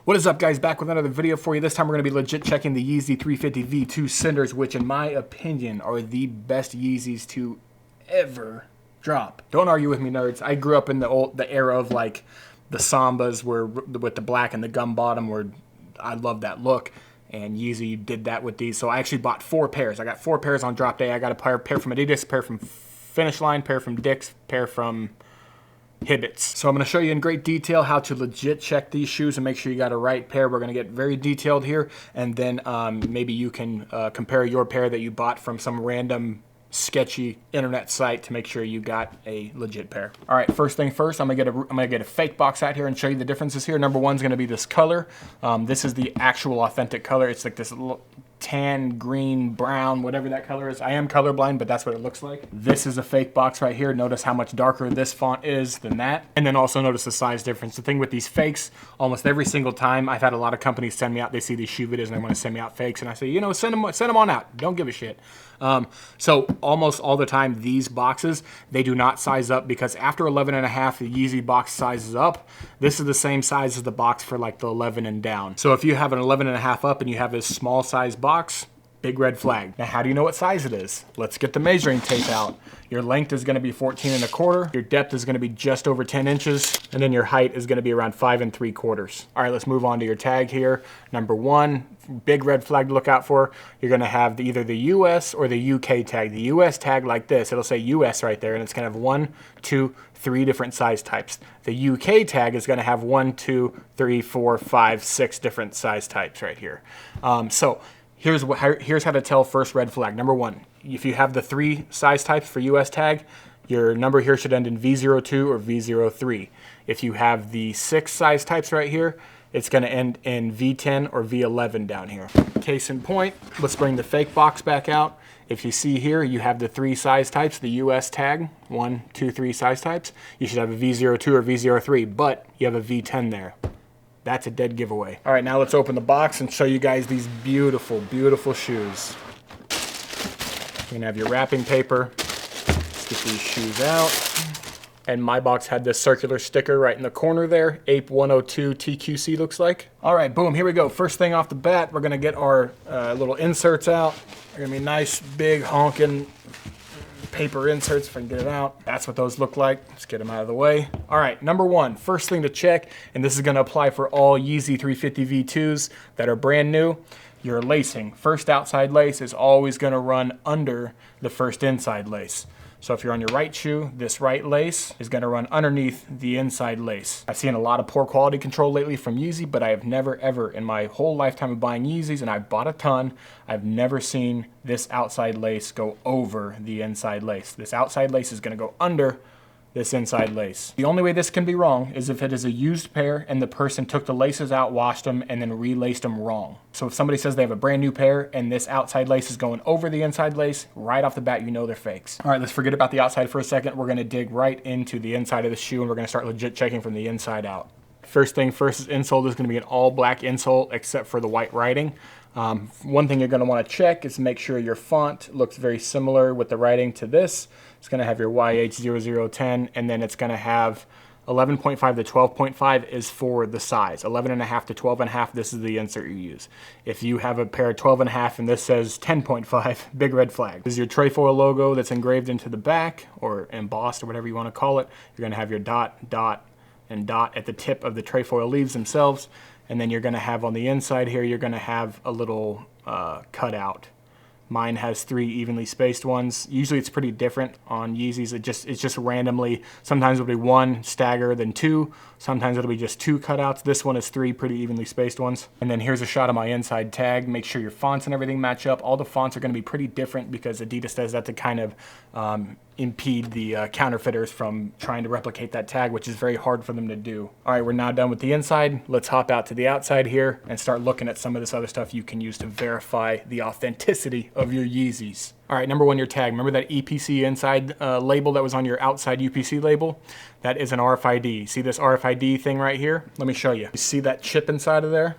What is up, guys? Back with another video for you. This time we're going to be legit checking the Yeezy 350 V2 Cinders, which in my opinion are the best Yeezys to ever drop. Don't argue with me, nerds. I grew up in the era of like the Sambas with the black and the gum bottom, where I love that look. And Yeezy did that with these. So I actually bought 4 pairs. I got 4 pairs on drop day. I got a pair from Adidas, a pair from Finish Line, pair from Dick's, pair from Hibbets. So I'm going to show you in great detail how to legit check these shoes and make sure you got a right pair. We're going to get very detailed here, and then maybe you can compare your pair that you bought from some random sketchy internet site to make sure you got a legit pair. All right, first thing first, I'm gonna get a fake box out here and show you the differences here. Number one's gonna be this color. This is the actual authentic color. It's like this little tan, green, brown, whatever that color is. I am colorblind, but that's what it looks like. This is a fake box right here. Notice how much darker this font is than that. And then also notice the size difference. The thing with these fakes, almost every single time I've had a lot of companies send me out, they see these shoe videos and they want to send me out fakes. And I say, you know, send them on out. Don't give a shit. So almost all the time, these boxes, they do not size up, because after 11.5, the Yeezy box sizes up. This is the same size as the box for like the 11 and down. So if you have an 11.5 up and you have this small size box, big red flag. Now, how do you know what size it is? Let's get the measuring tape out. Your length is going to be 14.25. Your depth is going to be just over 10 inches. And then your height is going to be around 5 3/4. All right, let's move on to your tag here. Number one, big red flag to look out for. You're going to have either the US or the UK tag. The US tag like this, it'll say US right there, and it's going to have 1, 2, 3 different size types. The UK tag is going to have 1, 2, 3, 4, 5, 6 different size types right here. Here's how to tell first red flag. Number one, if you have the 3 size types for US tag, your number here should end in V02 or V03. If you have the 6 size types right here, it's going to end in V10 or V11 down here. Case in point, let's bring the fake box back out. If you see here, you have the 3 size types, the US tag, 1, 2, 3 size types. You should have a V02 or V03, but you have a V10 there. That's a dead giveaway. All right, now let's open the box and show you guys these beautiful, beautiful shoes. You're gonna have your wrapping paper. Let's get these shoes out. And my box had this circular sticker right in the corner there. Ape 102 TQC looks like. All right, boom, here we go. First thing off the bat, we're gonna get our little inserts out. They're gonna be nice, big, honking paper inserts, if I can get it out. That's what those look like. Let's get them out of the way. All right, number one, first thing to check, and this is gonna apply for all Yeezy 350 V2s that are brand new, your lacing. First outside lace is always gonna run under the first inside lace. So if you're on your right shoe, this right lace is gonna run underneath the inside lace. I've seen a lot of poor quality control lately from Yeezy, but I have never ever in my whole lifetime of buying Yeezys, and I've bought a ton, I've never seen this outside lace go over the inside lace. This outside lace is gonna go under this inside lace. The only way this can be wrong is if it is a used pair and the person took the laces out, washed them, and then relaced them wrong. So if somebody says they have a brand new pair and this outside lace is going over the inside lace, right off the bat, you know they're fakes. All right, let's forget about the outside for a second. We're gonna dig right into the inside of the shoe, and we're gonna start legit checking from the inside out. First thing first is insole. This is gonna be an all black insole except for the white writing. One thing you're going to want to check is make sure your font looks very similar with the writing to this. It's going to have your YH0010, and then it's going to have 11.5 to 12.5 is for the size. 11.5 to 12.5, this is the insert you use. If you have a pair of 12.5 and this says 10.5, big red flag. This is your trefoil logo that's engraved into the back, or embossed, or whatever you want to call it. You're going to have your dot, dot, and dot at the tip of the trefoil leaves themselves. And then you're going to have on the inside here, you're going to have a little cutout. Mine has 3 evenly spaced ones. Usually it's pretty different on Yeezys. It's just randomly. Sometimes it'll be 1 stagger, then 2. Sometimes it'll be just 2 cutouts. This one is 3 pretty evenly spaced ones. And then here's a shot of my inside tag. Make sure your fonts and everything match up. All the fonts are going to be pretty different because Adidas does that to kind of impede the counterfeiters from trying to replicate that tag, which is very hard for them to do. All right, we're now done with the inside. Let's hop out to the outside here and start looking at some of this other stuff you can use to verify the authenticity of your Yeezys. All right, number one, your tag. Remember that EPC inside label that was on your outside UPC label? That is an RFID. See this RFID thing right here? Let me show you. You see that chip inside of there?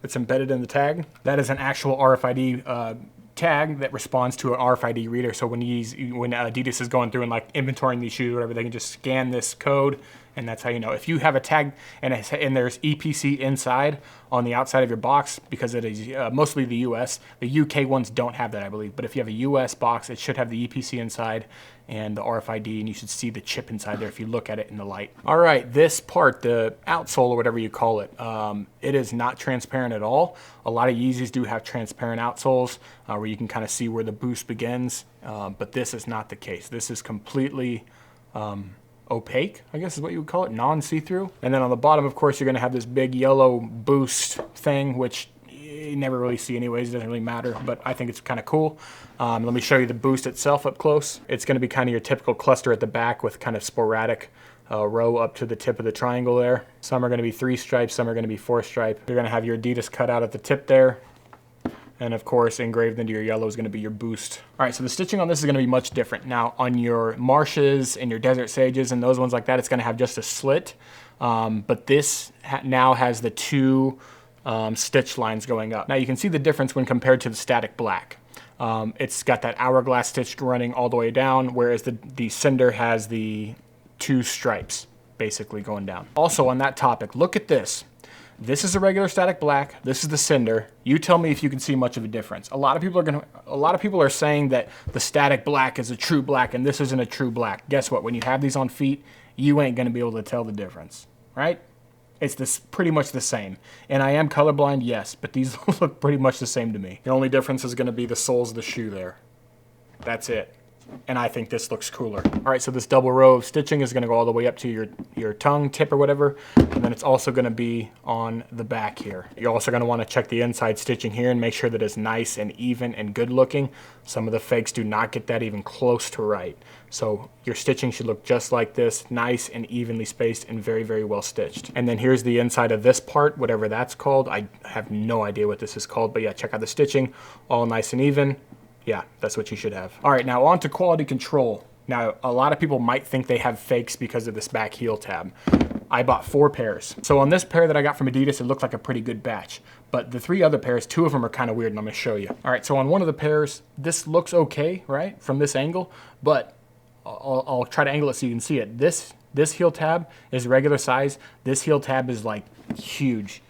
It's embedded in the tag. That is an actual RFID tag that responds to an RFID reader. So when Adidas is going through and like inventorying these shoes or whatever, they can just scan this code And that's how you know. If you have a tag and there's EPC inside on the outside of your box, because it is mostly the US, the UK ones don't have that, I believe. But if you have a US box, it should have the EPC inside and the RFID, and you should see the chip inside there if you look at it in the light. All right, this part, the outsole or whatever you call it, it is not transparent at all. A lot of Yeezys do have transparent outsoles where you can kind of see where the boost begins, but this is not the case. This is completely opaque, I guess is what you would call it, non-see-through. And then on the bottom, of course, you're gonna have this big yellow boost thing, which you never really see anyways, it doesn't really matter, but I think it's kind of cool. Let me show you the boost itself up close. It's gonna be kind of your typical cluster at the back with kind of sporadic row up to the tip of the triangle there. Some are gonna be 3 stripes, some are gonna be 4 stripe. You're gonna have your Adidas cut out at the tip there. And of course, engraved into your yellow is gonna be your boost. All right, so the stitching on this is gonna be much different. Now, on your marshes and your desert sages and those ones like that, it's gonna have just a slit. But this now has the 2 stitch lines going up. Now you can see the difference when compared to the static black. It's got that hourglass stitch running all the way down, whereas the Cinder has the 2 stripes basically going down. Also on that topic, look at this. This is a regular static black. This is the Cinder. You tell me if you can see much of a difference. A lot of people are saying that the static black is a true black and this isn't a true black. Guess what? When you have these on feet, you ain't gonna be able to tell the difference, right? It's pretty much the same. And I am colorblind, yes, but these look pretty much the same to me. The only difference is gonna be the soles of the shoe there. That's it. And I think this looks cooler. All right, so this double row of stitching is gonna go all the way up to your tongue tip or whatever, and then it's also gonna be on the back here. You're also gonna wanna check the inside stitching here and make sure that it's nice and even and good looking. Some of the fakes do not get that even close to right. So your stitching should look just like this, nice and evenly spaced and very, very well stitched. And then here's the inside of this part, whatever that's called. I have no idea what this is called, but yeah, check out the stitching, all nice and even. Yeah, that's what you should have. All right, now on to quality control. Now, a lot of people might think they have fakes because of this back heel tab. I bought 4 pairs. So on this pair that I got from Adidas, it looked like a pretty good batch. But the 3 other pairs, 2 of them are kind of weird, and I'm gonna show you. All right, so on one of the pairs, this looks okay, right, from this angle, but I'll try to angle it so you can see it. This heel tab is regular size. This heel tab is like huge.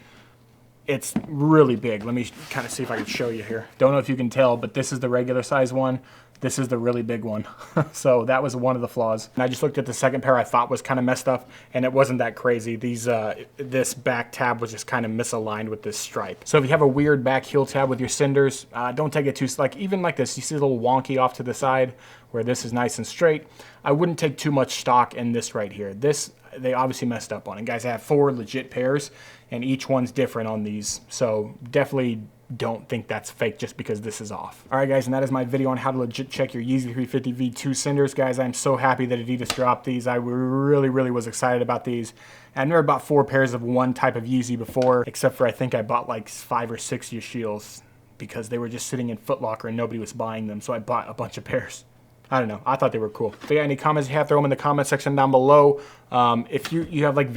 It's really big. Let me kind of see if I can show you here. Don't know if you can tell, but this is the regular size one. This is the really big one. So that was one of the flaws. And I just looked at the second pair I thought was kind of messed up, and it wasn't that crazy. This back tab was just kind of misaligned with this stripe. So if you have a weird back heel tab with your Cinders, don't take it too, even like this, you see a little wonky off to the side where this is nice and straight. I wouldn't take too much stock in this right here. This, they obviously messed up on. And guys, I have 4 legit pairs, and each one's different on these. So definitely don't think that's fake just because this is off. All right, guys, and that is my video on how to legit check your Yeezy 350 V2 Cinders. Guys, I'm so happy that Adidas dropped these. I really, really was excited about these. I've never bought 4 pairs of one type of Yeezy before, except for I think I bought like 5 or 6 Yeshiels because they were just sitting in Foot Locker and nobody was buying them. So I bought a bunch of pairs. I don't know. I thought they were cool. If you got any comments you have, throw them in the comment section down below. If you have like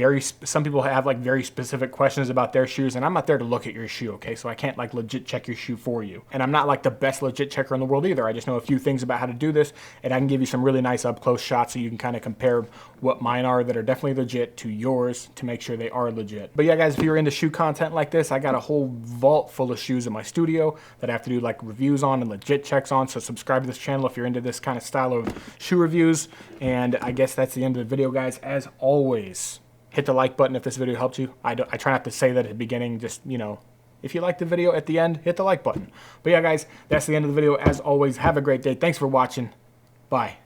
some people have like very specific questions about their shoes, and I'm not there to look at your shoe, okay? So I can't like legit check your shoe for you. And I'm not like the best legit checker in the world either. I just know a few things about how to do this, and I can give you some really nice up close shots so you can kind of compare what mine are that are definitely legit to yours to make sure they are legit. But yeah, guys, if you're into shoe content like this, I got a whole vault full of shoes in my studio that I have to do like reviews on and legit checks on. So subscribe to this channel if you're into this kind of style of shoe reviews. And I guess that's the end of the video, guys. As always, hit the like button if this video helped you. I try not to say that at the beginning, just, you know, if you like the video at the end, hit the like button. But yeah, guys, that's the end of the video. As always, have a great day. Thanks for watching. Bye.